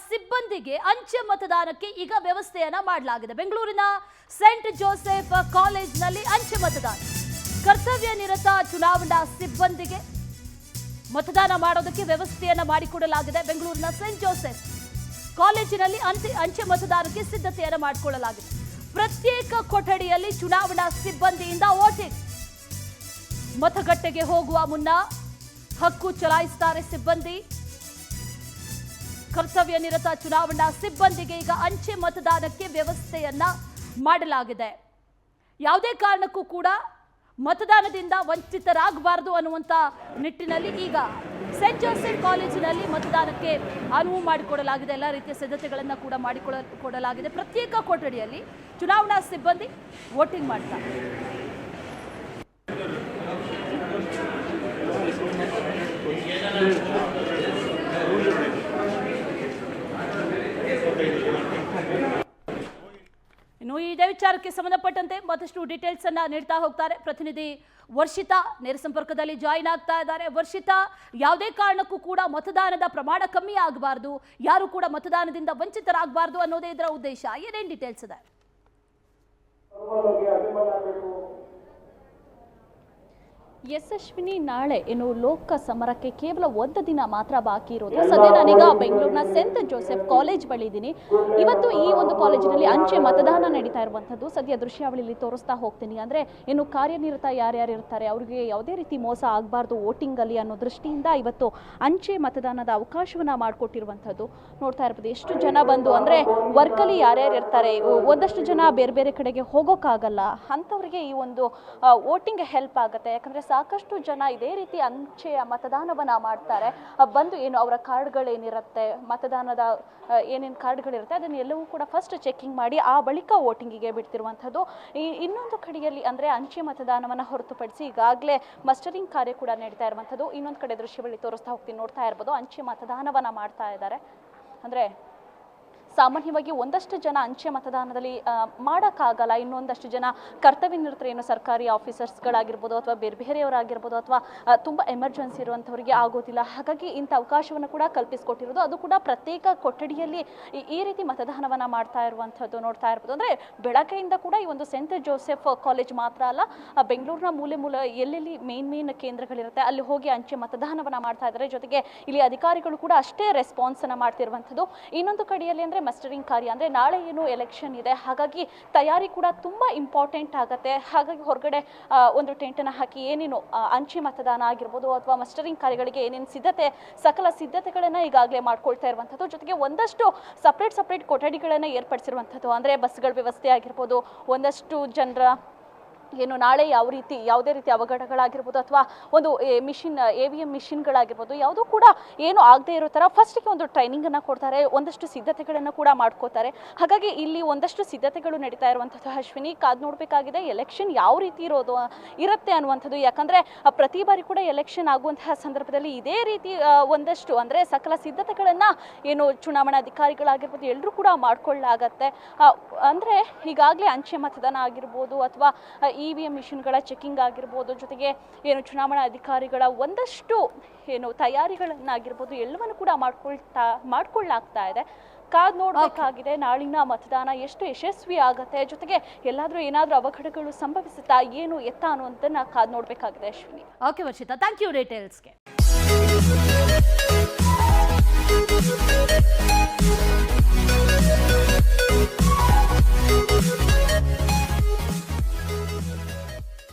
ಸಿಬ್ಬಂದಿಗೆ ಅಂಚೆ ಮತದಾನಕ್ಕೆ ಈಗ ವ್ಯವಸ್ಥೆಯನ್ನ ಮಾಡಲಾಗಿದೆ. ಬೆಂಗಳೂರಿನ ಸೆಂಟ್ ಜೋಸೆಫ್ ಕಾಲೇಜಿನಲ್ಲಿ ಅಂಚೆ ಮತದಾನ. ಕರ್ತವ್ಯ ನಿರತ ಚುನಾವಣಾ ಸಿಬ್ಬಂದಿಗೆ ಮತದಾನ ಮಾಡೋದಕ್ಕೆ ವ್ಯವಸ್ಥೆಯನ್ನ ಮಾಡಿಕೊಡಲಾಗಿದೆ. ಬೆಂಗಳೂರಿನ ಸೆಂಟ್ ಜೋಸೆಫ್ ಕಾಲೇಜಿನಲ್ಲಿ ಅಂಚೆ ಮತದಾನಕ್ಕೆ ಸಿದ್ಧತೆಯನ್ನು ಮಾಡಿಕೊಳ್ಳಲಾಗಿದೆ. ಪ್ರತ್ಯೇಕ ಕೊಠಡಿಯಲ್ಲಿ ಚುನಾವಣಾ ಸಿಬ್ಬಂದಿಯಿಂದ ವೋಟಿಂಗ್. ಮತಗಟ್ಟೆಗೆ ಹೋಗುವ ಮುನ್ನ ಹಕ್ಕು ಚಲಾಯಿಸುತ್ತಾರೆ ಸಿಬ್ಬಂದಿ. ಕರ್ತವ್ಯ ನಿರತ ಚುನಾವಣಾ ಸಿಬ್ಬಂದಿಗೆ ಈಗ ಅಂಚೆ ಮತದಾನಕ್ಕೆ ವ್ಯವಸ್ಥೆಯನ್ನ ಮಾಡಲಾಗಿದೆ. ಯಾವುದೇ ಕಾರಣಕ್ಕೂ ಕೂಡ ಮತದಾನದಿಂದ ವಂಚಿತರಾಗಬಾರದು ಅನ್ನುವಂಥ ನಿಟ್ಟಿನಲ್ಲಿ ಈಗ ಸೆಂಟ್ ಜೋಸೆಫ್ ಕಾಲೇಜಿನಲ್ಲಿ ಮತದಾನಕ್ಕೆ ಅನುವು ಮಾಡಿಕೊಡಲಾಗಿದೆ. ಎಲ್ಲ ರೀತಿಯ ಸಿದ್ಧತೆಗಳನ್ನು ಕೂಡ ಮಾಡಿಕೊಡಲಾಗಿದೆ. ಪ್ರತ್ಯೇಕ ಕೊಠಡಿಯಲ್ಲಿ ಚುನಾವಣಾ ಸಿಬ್ಬಂದಿ ವೋಟಿಂಗ್ ಮಾಡ್ತಾರೆ. ಇನ್ನು ಇದೇ ವಿಚಾರಕ್ಕೆ ಸಂಬಂಧಪಟ್ಟಂತೆ ಮತ್ತಷ್ಟು ಡೀಟೇಲ್ಸ್ ಅನ್ನ ನೀಡ್ತಾ ಹೋಗ್ತಾರೆ ಪ್ರತಿನಿಧಿ ವರ್ಷಿತಾ. ನೇರ ಸಂಪರ್ಕದಲ್ಲಿ ಜಾಯಿನ್ ಆಗ್ತಾ ಇದ್ದಾರೆ. ವರ್ಷಿತಾ, ಯಾವುದೇ ಕಾರಣಕ್ಕೂ ಕೂಡ ಮತದಾನದ ಪ್ರಮಾಣ ಕಮ್ಮಿ ಆಗಬಾರ್ದು, ಯಾರು ಕೂಡ ಮತದಾನದಿಂದ ವಂಚಿತರಾಗಬಾರ್ದು ಅನ್ನೋದೇ ಇದರ ಉದ್ದೇಶ. ಏನೇನು ಡೀಟೇಲ್ಸ್ ಇದೆ? ಯಶಸ್ವಿನಿ, ನಾಳೆ ಏನು ಲೋಕ ಸಮರಕ್ಕೆ ಕೇವಲ ಒಂದು ದಿನ ಮಾತ್ರ ಬಾಕಿ ಇರೋದು. ಸದ್ಯ ನಾನೀಗ ಬೆಂಗಳೂರಿನ ಸೆಂಟ್ ಜೋಸೆಫ್ ಕಾಲೇಜ್ ಬಳಿ ಇದ್ದೀನಿ. ಇವತ್ತು ಈ ಒಂದು ಕಾಲೇಜಿನಲ್ಲಿ ಅಂಚೆ ಮತದಾನ ನಡೀತಾ ಇರುವಂಥದ್ದು. ಸದ್ಯ ದೃಶ್ಯಾವಳಿಯಲ್ಲಿ ತೋರಿಸ್ತಾ ಹೋಗ್ತೀನಿ. ಅಂದರೆ ಇನ್ನು ಕಾರ್ಯನಿರತ ಯಾರ್ಯಾರು ಇರ್ತಾರೆ ಅವರಿಗೆ ಯಾವುದೇ ರೀತಿ ಮೋಸ ಆಗಬಾರ್ದು ವೋಟಿಂಗಲ್ಲಿ ಅನ್ನೋ ದೃಷ್ಟಿಯಿಂದ ಇವತ್ತು ಅಂಚೆ ಮತದಾನದ ಅವಕಾಶವನ್ನು ಮಾಡಿಕೊಟ್ಟಿರುವಂಥದ್ದು ನೋಡ್ತಾ ಇರ್ಬೋದು. ಎಷ್ಟು ಜನ ಬಂದು ಅಂದರೆ ವರ್ಕಲ್ಲಿ ಯಾರ್ಯಾರು ಇರ್ತಾರೆ, ಒಂದಷ್ಟು ಜನ ಬೇರೆ ಬೇರೆ ಕಡೆಗೆ ಹೋಗೋಕ್ಕಾಗಲ್ಲ ಅಂಥವ್ರಿಗೆ ಈ ಒಂದು ವೋಟಿಂಗ್ ಹೆಲ್ಪ್ ಆಗುತ್ತೆ. ಯಾಕಂದರೆ ಸಾಕಷ್ಟು ಜನ ಇದೇ ರೀತಿ ಅಂಚೆಯ ಮತದಾನವನ್ನು ಮಾಡ್ತಾರೆ. ಬಂದು ಏನು ಅವರ ಕಾರ್ಡ್ಗಳೇನಿರುತ್ತೆ, ಮತದಾನದ ಏನೇನು ಕಾರ್ಡ್ಗಳಿರುತ್ತೆ ಅದನ್ನೆಲ್ಲವೂ ಕೂಡ ಫಸ್ಟ್ ಚೆಕಿಂಗ್ ಮಾಡಿ ಆ ಬಳಿಕ ವೋಟಿಂಗಿಗೆ ಬಿಡ್ತಿರುವಂಥದ್ದು. ಇನ್ನೊಂದು ಕಡೆಯಲ್ಲಿ ಅಂದರೆ ಅಂಚೆ ಮತದಾನವನ್ನು ಹೊರತುಪಡಿಸಿ ಈಗಾಗಲೇ ಮಸ್ಟರಿಂಗ್ ಕಾರ್ಯ ಕೂಡ ನಡೀತಾ ಇರುವಂಥದ್ದು. ಇನ್ನೊಂದು ಕಡೆ ದೃಶ್ಯದಲ್ಲಿ ತೋರಿಸ್ತಾ ಹೋಗ್ತೀನಿ, ನೋಡ್ತಾ ಇರ್ಬೋದು. ಅಂಚೆ ಮತದಾನವನ್ನು ಮಾಡ್ತಾ ಇದ್ದಾರೆ. ಅಂದರೆ ಸಾಮಾನ್ಯವಾಗಿ ಒಂದಷ್ಟು ಜನ ಅಂಚೆ ಮತದಾನದಲ್ಲಿ ಮಾಡೋಕ್ಕಾಗಲ್ಲ, ಇನ್ನೊಂದಷ್ಟು ಜನ ಕರ್ತವ್ಯ ನಿರತರು ಏನು ಸರ್ಕಾರಿ ಆಫೀಸರ್ಸ್ಗಳಾಗಿರ್ಬೋದು ಅಥವಾ ಬೇರೆ ಬೇರೆಯವರಾಗಿರ್ಬೋದು ಅಥವಾ ತುಂಬ ಎಮರ್ಜೆನ್ಸಿ ಇರುವಂಥವರಿಗೆ ಆಗೋದಿಲ್ಲ. ಹಾಗಾಗಿ ಇಂಥ ಅವಕಾಶವನ್ನು ಕೂಡ ಕಲ್ಪಿಸಿಕೊಟ್ಟಿರೋದು, ಅದು ಕೂಡ ಪ್ರತ್ಯೇಕ ಕೊಠಡಿಯಲ್ಲಿ ಈ ರೀತಿ ಮತದಾನವನ್ನು ಮಾಡ್ತಾ ಇರುವಂಥದ್ದು ನೋಡ್ತಾ ಇರ್ಬೋದು. ಅಂದರೆ ಬೆಳಗ್ಗೆಯಿಂದ ಕೂಡ ಈ ಒಂದು ಸೆಂಟ್ ಜೋಸೆಫ್ ಕಾಲೇಜ್ ಮಾತ್ರ ಅಲ್ಲ, ಬೆಂಗಳೂರಿನ ಮೂಲೆ ಎಲ್ಲೆಲ್ಲಿ ಮೇನ್ ಕೇಂದ್ರಗಳಿರುತ್ತೆ ಅಲ್ಲಿ ಹೋಗಿ ಅಂಚೆ ಮತದಾನವನ್ನು ಮಾಡ್ತಾ ಇದ್ದಾರೆ. ಜೊತೆಗೆ ಇಲ್ಲಿ ಅಧಿಕಾರಿಗಳು ಕೂಡ ಅಷ್ಟೇ ರೆಸ್ಪಾನ್ಸನ್ನು ಮಾಡ್ತಿರುವಂಥದ್ದು. ಇನ್ನೊಂದು ಕಡೆಯಲ್ಲಿ ಅಂದರೆ ಮಸ್ಟರಿಂಗ್ ಕಾರ್ಯ, ಅಂದರೆ ನಾಳೆ ಏನು ಎಲೆಕ್ಷನ್ ಇದೆ, ಹಾಗಾಗಿ ತಯಾರಿ ಕೂಡ ತುಂಬ ಇಂಪಾರ್ಟೆಂಟ್ ಆಗುತ್ತೆ. ಹಾಗಾಗಿ ಹೊರಗಡೆ ಒಂದು ಟೆಂಟನ್ನು ಹಾಕಿ ಏನೇನು ಅಂಚೆ ಮತದಾನ ಆಗಿರ್ಬೋದು ಅಥವಾ ಮಸ್ಟರಿಂಗ್ ಕಾರ್ಯಗಳಿಗೆ ಏನೇನು ಸಕಲ ಸಿದ್ಧತೆಗಳನ್ನು ಈಗಾಗಲೇ ಮಾಡ್ಕೊಳ್ತಾ ಇರುವಂಥದ್ದು. ಜೊತೆಗೆ ಒಂದಷ್ಟು ಸಪ್ರೇಟ್ ಕೊಠಡಿಗಳನ್ನು ಏರ್ಪಡಿಸಿರುವಂಥದ್ದು. ಅಂದರೆ ಬಸ್ಗಳ ವ್ಯವಸ್ಥೆ ಆಗಿರ್ಬೋದು, ಒಂದಷ್ಟು ಜನರ ಏನು ನಾಳೆ ಯಾವುದೇ ರೀತಿ ಅವಘಡಗಳಾಗಿರ್ಬೋದು ಅಥವಾ ಒಂದು EVM ಮಿಷಿನ್ಗಳಾಗಿರ್ಬೋದು ಯಾವುದೂ ಕೂಡ ಏನು ಆಗದೆ ಇರೋ ಥರ ಫಸ್ಟಿಗೆ ಒಂದು ಟ್ರೈನಿಂಗನ್ನು ಕೊಡ್ತಾರೆ, ಒಂದಷ್ಟು ಸಿದ್ಧತೆಗಳನ್ನು ಕೂಡ ಮಾಡ್ಕೋತಾರೆ. ಹಾಗಾಗಿ ಇಲ್ಲಿ ಒಂದಷ್ಟು ಸಿದ್ಧತೆಗಳು ನಡೀತಾ ಇರುವಂಥದ್ದು. ಅಶ್ವಿನಿ, ಕಾದು ನೋಡಬೇಕಾಗಿದೆ ಎಲೆಕ್ಷನ್ ಯಾವ ರೀತಿ ಇರುತ್ತೆ ಅನ್ನುವಂಥದ್ದು. ಯಾಕಂದರೆ ಪ್ರತಿ ಬಾರಿ ಕೂಡ ಎಲೆಕ್ಷನ್ ಆಗುವಂತಹ ಸಂದರ್ಭದಲ್ಲಿ ಇದೇ ರೀತಿ ಒಂದಷ್ಟು ಅಂದರೆ ಸಕಲ ಸಿದ್ಧತೆಗಳನ್ನು ಏನು ಚುನಾವಣಾಧಿಕಾರಿಗಳಾಗಿರ್ಬೋದು ಎಲ್ಲರೂ ಕೂಡ ಮಾಡ್ಕೊಳ್ಳಾಗತ್ತೆ. ಅಂದರೆ ಈಗಾಗಲೇ ಅಂಚೆ ಮತದಾನ ಆಗಿರ್ಬೋದು ಅಥವಾ EVM ಮಿಷಿನ್ಗಳ ಚೆಕಿಂಗ್ ಆಗಿರ್ಬೋದು, ಜೊತೆಗೆ ಏನು ಚುನಾವಣಾ ಅಧಿಕಾರಿಗಳ ಒಂದಷ್ಟು ಏನು ತಯಾರಿಗಳನ್ನಾಗಿರ್ಬೋದು ಎಲ್ಲವನ್ನು ಕೂಡ ಮಾಡ್ಕೊಳ್ಳಾಗ್ತಾ ಇದೆ. ಕಾದು ನೋಡಬೇಕಾಗಿದೆ ನಾಳಿನ ಮತದಾನ ಎಷ್ಟು ಯಶಸ್ವಿ ಆಗುತ್ತೆ, ಜೊತೆಗೆ ಏನಾದರೂ ಅವಘಡಗಳು ಸಂಭವಿಸುತ್ತಾ ಏನು ಎತ್ತ ಅನ್ನುವಂಥದ್ದನ್ನ ಕಾದು ನೋಡಬೇಕಾಗಿದೆ. Ashwini. Okay Varshitha, thank you ಡೀಟೇಲ್ಸ್ಗೆ.